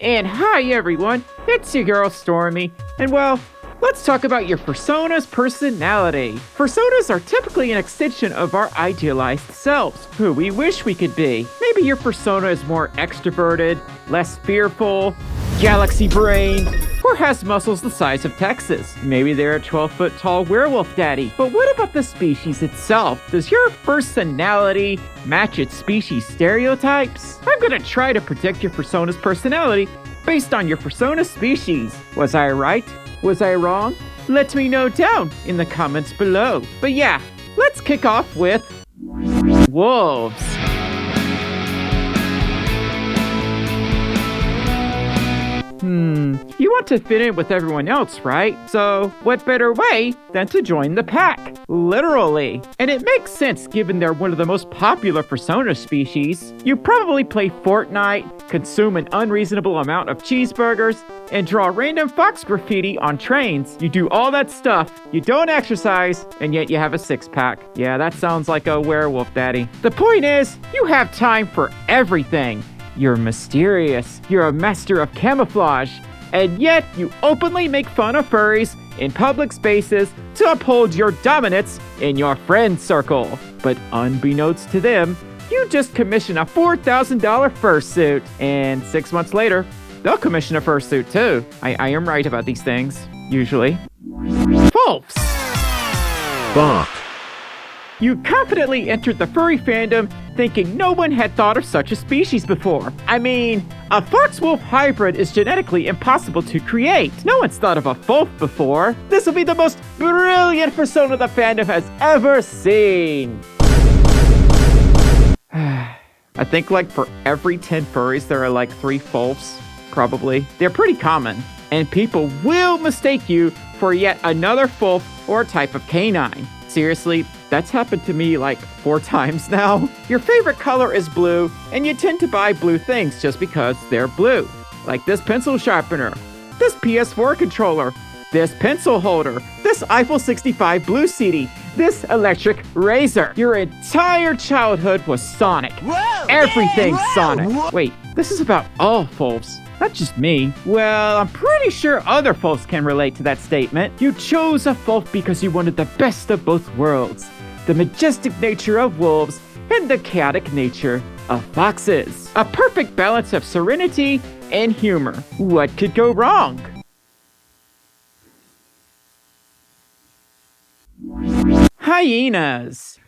And hi everyone, it's your girl Stormi, and well, let's talk about your Fursona's personality. Fursonas are typically an extension of our idealized selves, who we wish we could be. Maybe your Fursona is more extroverted, less fearful, galaxy brained, or has muscles the size of Texas. Maybe they're a 12-foot tall werewolf daddy. But what about the species itself? Does your personality match its species stereotypes? I'm gonna try to predict your Fursona's personality based on your Fursona species. Was I right? Was I wrong? Let me know down in the comments below. But yeah, let's kick off with wolves. You want to fit in with everyone else, right? So, what better way than to join the pack? Literally. And it makes sense given they're one of the most popular Fursona species. You probably play Fortnite, consume an unreasonable amount of cheeseburgers, and draw random fox graffiti on trains. You do all that stuff, you don't exercise, and yet you have a six-pack. Yeah, that sounds like a werewolf daddy. The point is, you have time for everything. You're mysterious, you're a master of camouflage, and yet you openly make fun of furries in public spaces to uphold your dominance in your friend circle. But unbeknownst to them, you just commission a $4,000 fursuit, and 6 months later, they'll commission a fursuit too. I am right about these things, usually. Folfs! Bark. You confidently entered the furry fandom thinking no one had thought of such a species before. I mean, a fox-wolf hybrid is genetically impossible to create. No one's thought of a Folf before. This will be the most brilliant Fursona the fandom has ever seen. I think like for every 10 furries, there are like 3 Folfs, probably. They're pretty common, and people will mistake you for yet another Folf or type of canine. Seriously, that's happened to me like 4 times now. Your favorite color is blue, and you tend to buy blue things just because they're blue. Like this pencil sharpener, this PS4 controller, this pencil holder, this Eiffel 65 blue CD, this electric razor. Your entire childhood was Sonic. Whoa, Everything's whoa, Sonic. whoa. Wait, this is about all Folfs. Not just me. Well, I'm pretty sure other Folfs can relate to that statement. You chose a Folf because you wanted the best of both worlds. The majestic nature of wolves and the chaotic nature of foxes. A perfect balance of serenity and humor. What could go wrong? Hyenas.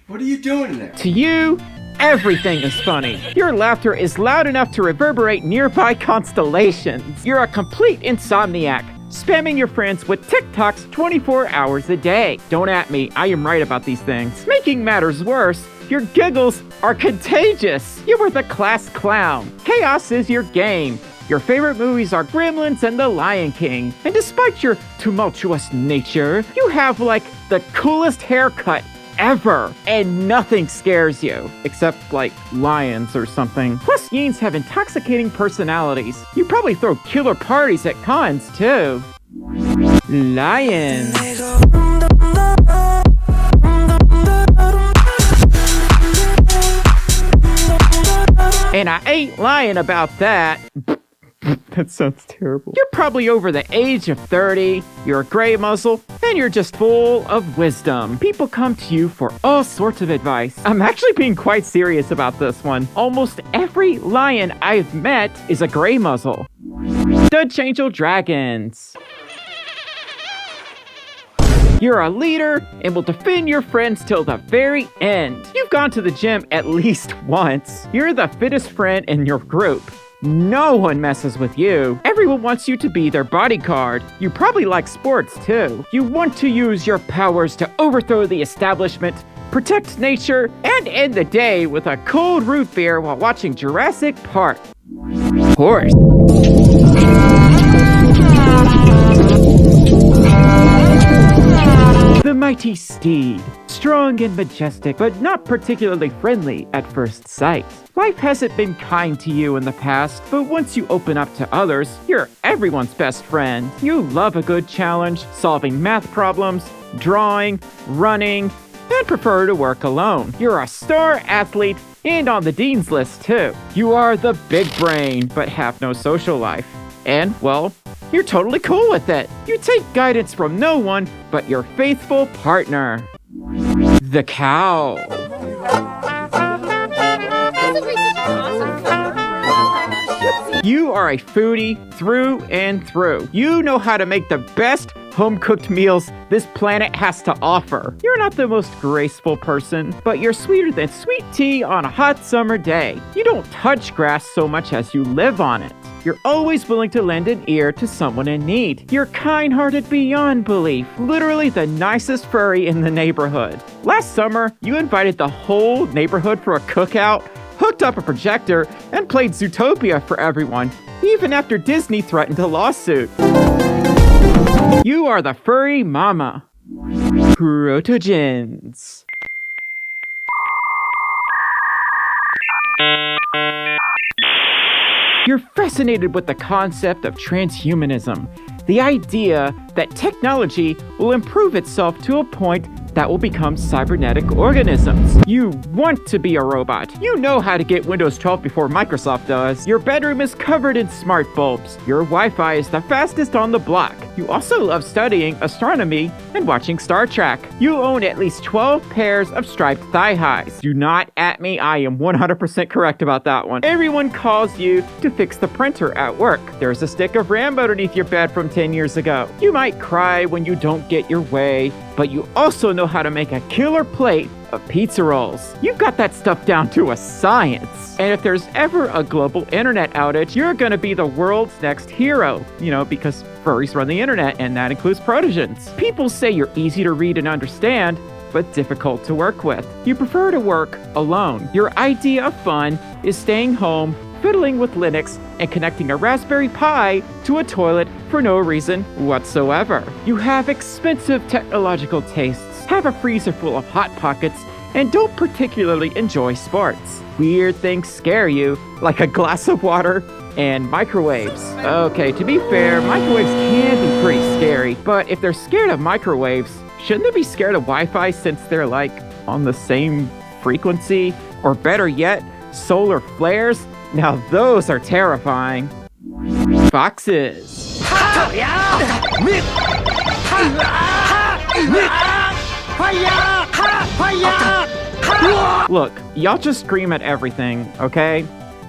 What are you doing there? To you, everything is funny. Your laughter is loud enough to reverberate nearby constellations. You're a complete insomniac, spamming your friends with TikToks 24 hours a day. Don't at me, I am right about these things. Making matters worse, your giggles are contagious. You were the class clown. Chaos is your game. Your favorite movies are Gremlins and The Lion King. And despite your tumultuous nature, you have like the coolest haircut ever, and nothing scares you, except like lions or something. Plus, Yeens have intoxicating personalities. You probably throw killer parties at cons too. Lions. And I ain't lying about that. That sounds terrible. You're probably over the age of 30, you're a gray muzzle, and you're just full of wisdom. People come to you for all sorts of advice. I'm actually being quite serious about this one. Almost every lion I've met is a gray muzzle. Dutch Angel Dragons. You're a leader and will defend your friends till the very end. You've gone to the gym at least once. You're the fittest friend in your group. No one messes with you. Everyone wants you to be their bodyguard. You probably like sports too. You want to use your powers to overthrow the establishment, protect nature, and end the day with a cold root beer while watching Jurassic Park. Horse. The mighty steed, strong and majestic, but not particularly friendly at first sight. Life hasn't been kind to you in the past, but once you open up to others, you're everyone's best friend. You love a good challenge, solving math problems, drawing, running, and prefer to work alone. You're a star athlete And on the dean's list, too. You are the big brain, but have no social life. And, well, you're totally cool with it. You take guidance from no one but your faithful partner. The cow. You are a foodie through and through. You know how to make the best home-cooked meals this planet has to offer. You're not the most graceful person, but you're sweeter than sweet tea on a hot summer day. You don't touch grass so much as you live on it. You're always willing to lend an ear to someone in need. You're kind-hearted beyond belief, literally the nicest furry in the neighborhood. Last summer, you invited the whole neighborhood for a cookout, hooked up a projector, and played Zootopia for everyone, even after Disney threatened a lawsuit. You are the furry mama. Protogens. You're fascinated with the concept of transhumanism, the idea that technology will improve itself to a point that will become cybernetic organisms. You want to be a robot. You know how to get Windows 12 before Microsoft does. Your bedroom is covered in smart bulbs. Your Wi-Fi is the fastest on the block. You also love studying astronomy and watching Star Trek. You own at least 12 pairs of striped thigh highs. Do not at me, I am 100% correct about that one. Everyone calls you to fix the printer at work. There's a stick of Rambo underneath your bed from 10 years ago. You might cry when you don't get your way, but you also know how to make a killer plate of pizza rolls. You've got that stuff down to a science. And if there's ever a global internet outage, you're gonna be the world's next hero. You know, because furries run the internet, and that includes Protogens. People say you're easy to read and understand, but difficult to work with. You prefer to work alone. Your idea of fun is staying home, fiddling with Linux, and connecting a Raspberry Pi to a toilet for no reason whatsoever. You have expensive technological tastes, have a freezer full of Hot Pockets, and don't particularly enjoy sports. Weird things scare you, like a glass of water and microwaves. Okay, to be fair, microwaves can be pretty scary, but if they're scared of microwaves, shouldn't they be scared of Wi-Fi since they're like on the same frequency? Or better yet, solar flares? Now those are terrifying. Foxes. Look, y'all just scream at everything, okay?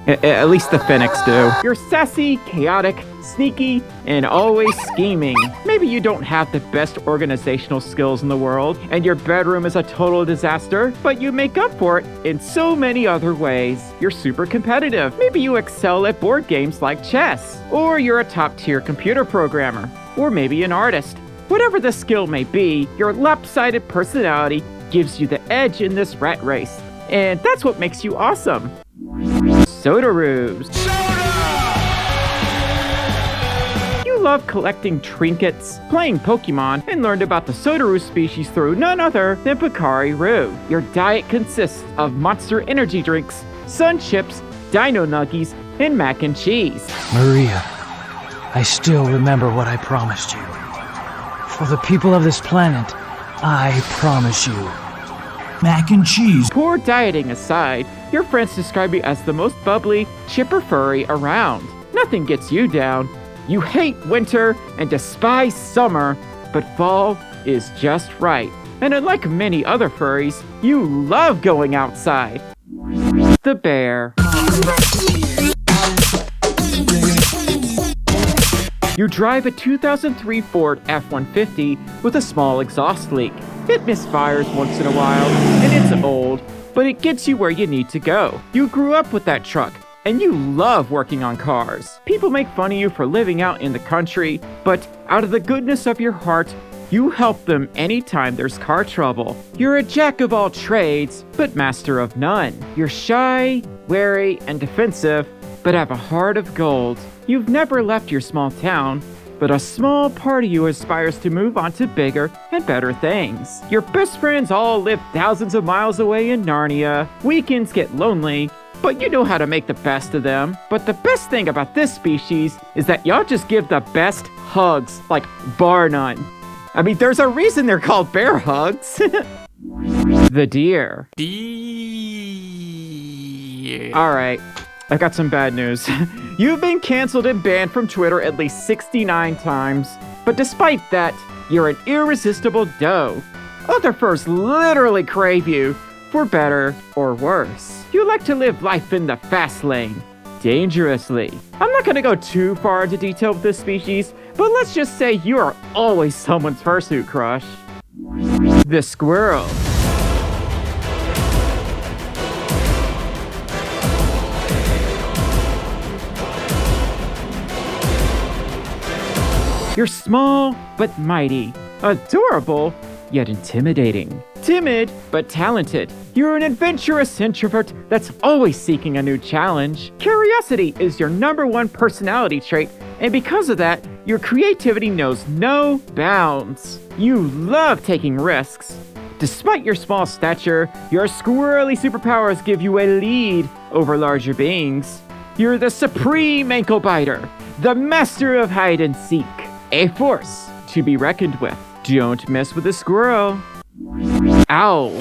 At least the Phoenix do. You're sassy, chaotic, sneaky, and always scheming. Maybe you don't have the best organizational skills in the world, and your bedroom is a total disaster, but you make up for it in so many other ways. You're super competitive. Maybe you excel at board games like chess, or you're a top-tier computer programmer, or maybe an artist. Whatever the skill may be, your lopsided personality gives you the edge in this rat race, and that's what makes you awesome. Sodaroos. You love collecting trinkets, playing Pokemon, and learned about the Sodaroos species through none other than Picari-Roo. Your diet consists of Monster energy drinks, Sun Chips, Dino Nuggies, and mac and cheese. Maria, I still remember what I promised you. For the people of this planet, I promise you. Mac and cheese. Poor dieting aside, your friends describe you as the most bubbly, chipper furry around. Nothing gets you down. You hate winter and despise summer, but fall is just right. And unlike many other furries, you love going outside. The bear. You drive a 2003 Ford F-150 with a small exhaust leak. It misfires once in a while, and it's old, but it gets you where you need to go. You grew up with that truck, and you love working on cars. People make fun of you for living out in the country, but out of the goodness of your heart, you help them anytime there's car trouble. You're a jack of all trades, but master of none. You're shy, wary, and defensive, but have a heart of gold. You've never left your small town, but a small part of you aspires to move on to bigger and better things. Your best friends all live thousands of miles away in Narnia. Weekends get lonely, but you know how to make the best of them. But the best thing about this species is that y'all just give the best hugs, like bar none. I mean, there's a reason they're called bear hugs. The deer. Alright, I got some bad news. You've been canceled and banned from Twitter at least 69 times. But despite that, you're an irresistible doe. Other furs literally crave you, for better or worse. You like to live life in the fast lane, dangerously. I'm not gonna go too far into detail with this species, but let's just say you are always someone's fursuit crush. The squirrel. You're small but mighty, adorable yet intimidating, timid but talented. You're an adventurous introvert that's always seeking a new challenge. Curiosity is your #1 personality trait, and because of that, your creativity knows no bounds. You love taking risks. Despite your small stature, your squirrely superpowers give you a lead over larger beings. You're the supreme ankle biter, the master of hide and seek, a force to be reckoned with. Don't mess with a squirrel. Owl.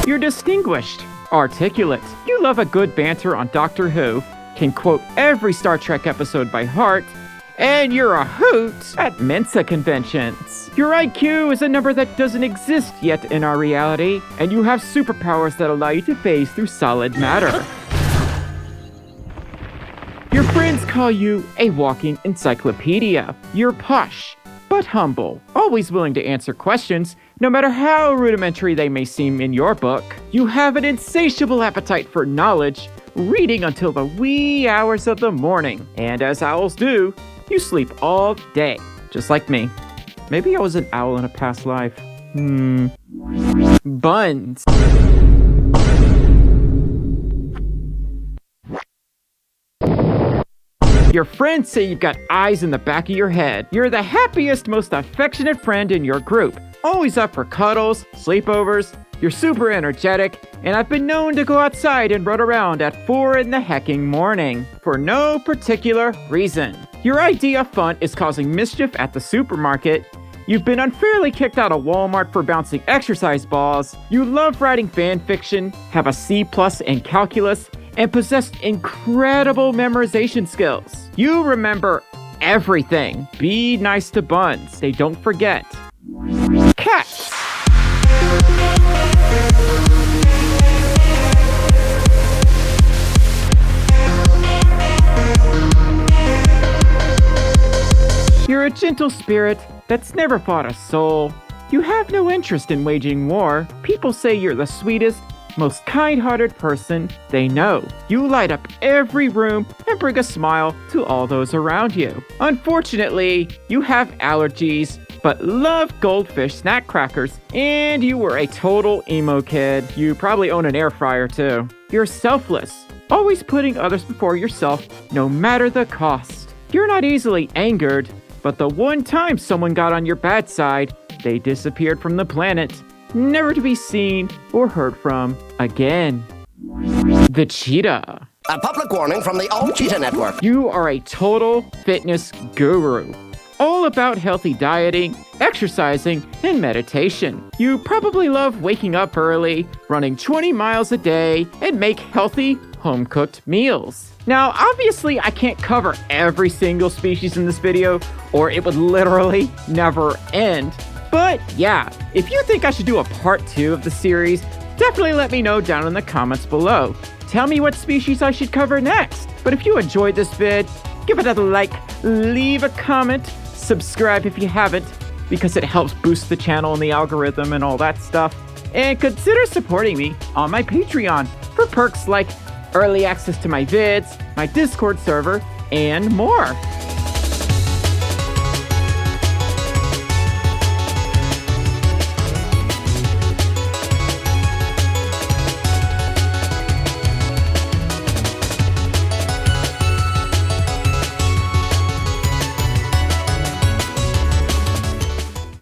You're distinguished, articulate. You love a good banter on Doctor Who, can quote every Star Trek episode by heart, and you're a hoot at Mensa conventions. Your IQ is a number that doesn't exist yet in our reality, and you have superpowers that allow you to phase through solid matter. Your friends call you a walking encyclopedia. You're posh, but humble, always willing to answer questions, no matter how rudimentary they may seem in your book. You have an insatiable appetite for knowledge, reading until the wee hours of the morning. And as owls do, you sleep all day, just like me. Maybe I was an owl in a past life. Buns. Your friends say you've got eyes in the back of your head. You're the happiest, most affectionate friend in your group. Always up for cuddles, sleepovers. You're super energetic, and I've been known to go outside and run around at 4 in the hecking morning for no particular reason. Your idea of fun is causing mischief at the supermarket. You've been unfairly kicked out of Walmart for bouncing exercise balls. You love writing fan fiction, have a C+ in calculus, and possess incredible memorization skills. You remember everything. Be nice to buns. They don't forget. Cats. You're a gentle spirit that's never fought a soul. You have no interest in waging war. People say you're the sweetest, most kind-hearted person they know. You light up every room and bring a smile to all those around you. Unfortunately, you have allergies, but love goldfish snack crackers, and you were a total emo kid. You probably own an air fryer too. You're selfless, always putting others before yourself, no matter the cost. You're not easily angered, but the one time someone got on your bad side, they disappeared from the planet, never to be seen or heard from again. The cheetah. A public warning from the All Cheetah Network. You are a total fitness guru. All about healthy dieting, exercising, and meditation. You probably love waking up early, running 20 miles a day, and make healthy, home-cooked meals. Now, obviously, I can't cover every single species in this video, or it would literally never end. But yeah, if you think I should do a part 2 of the series, definitely let me know down in the comments below. Tell me what species I should cover next. But if you enjoyed this vid, give it a like, leave a comment, subscribe if you haven't, because it helps boost the channel and the algorithm and all that stuff. And consider supporting me on my Patreon for perks like early access to my vids, my Discord server, and more.